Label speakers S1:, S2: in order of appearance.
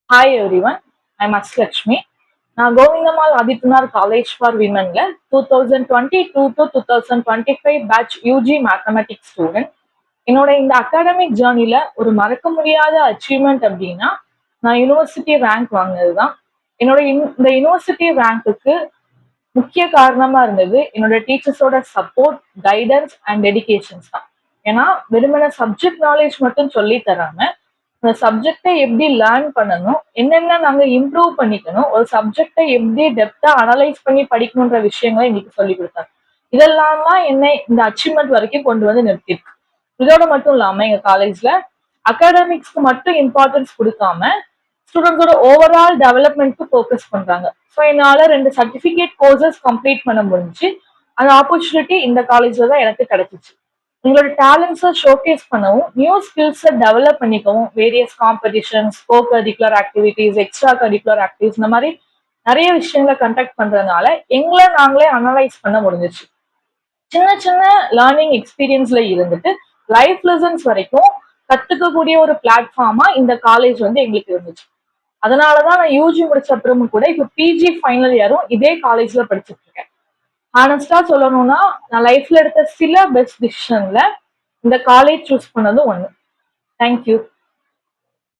S1: Hi everyone, I'm Lakshmi. நான் Govindammal Adithanar college for விமன்ல 2022 to 2025 batch UG mathematics student. என்னோட இந்த அகாடமிக் ஜேர்னில ஒரு மறக்க முடியாத அச்சீவ்மெண்ட் அப்படின்னா நான் யூனிவர்சிட்டி ரேங்க் வாங்கினது தான். என்னோட இந்த யூனிவர்சிட்டி ரேங்க்குக்கு முக்கிய காரணமா இருந்தது என்னோட டீச்சர்ஸோட சப்போர்ட், கைடன்ஸ் அண்ட் டெடிகேஷன்ஸ் தான். ஏன்னா வெறுமன சப்ஜெக்ட் நாலேஜ் மட்டும் சொல்லி தராம அந்த சப்ஜெக்டை எப்படி லேர்ன் பண்ணணும், என்னென்ன நாங்க இம்ப்ரூவ் பண்ணிக்கணும், ஒரு சப்ஜெக்டை எப்படி டெப்தா அனலைஸ் பண்ணி படிக்கணுன்ற விஷயங்களை எங்களுக்கு சொல்லி கொடுத்தாங்க. இதெல்லாம் தான் என்னை இந்த அச்சீவ்மெண்ட் வரைக்கும் கொண்டு வந்து நிறுத்திருக்கு. இதோட மட்டும் இல்லாம எங்க காலேஜ்ல அகாடமிக்ஸ்க்கு மட்டும் இம்பார்ட்டன்ஸ் கொடுக்காம ஸ்டூடெண்ட்ஸோட ஓவரால் டெவலப்மெண்ட்க்கு ஃபோக்கஸ் பண்றாங்க. ஸோ என்னால 2 சர்டிஃபிகேட் கோர்சஸ் கம்ப்ளீட் பண்ண முடிஞ்சு அந்த ஆப்பர்ச்சுனிட்டி இந்த காலேஜ்ல தான் எனக்கு கிடைச்சிச்சு. உங்களோட டேலண்ட்ஸை ஷோகேஸ் பண்ணவும், நியூ ஸ்கில்ஸை டெவலப் பண்ணிக்கவும், various competitions, co curricular activities, extra curricular activities இந்த மாதிரி நிறைய விஷயங்களை கண்டக்ட் பண்றதுனால எங்களை நாங்களே அனலைஸ் பண்ண முடிஞ்சிச்சு. சின்ன சின்ன லேர்னிங் எக்ஸ்பீரியன்ஸ்ல இருந்துட்டு லைஃப் லெசன்ஸ் வரைக்கும் கத்துக்கக்கூடிய ஒரு பிளாட்ஃபார்மா இந்த காலேஜ் வந்து எங்களுக்கு இருந்துச்சு. அதனாலதான் நான் யூஜி முடிச்ச அப்புறமும் கூட இப்ப பிஜி ஃபைனல் இயரும் இதே காலேஜ்ல படிச்சுட்டு இருக்கேன். ஹானஸ்டா சொல்லணும்னா நான் லைஃப்ல எடுத்த சில பெஸ்ட் டிசிஷன்ல இந்த காலேஜ் சூஸ் பண்ணது ஒண்ணு. தேங்க்யூ.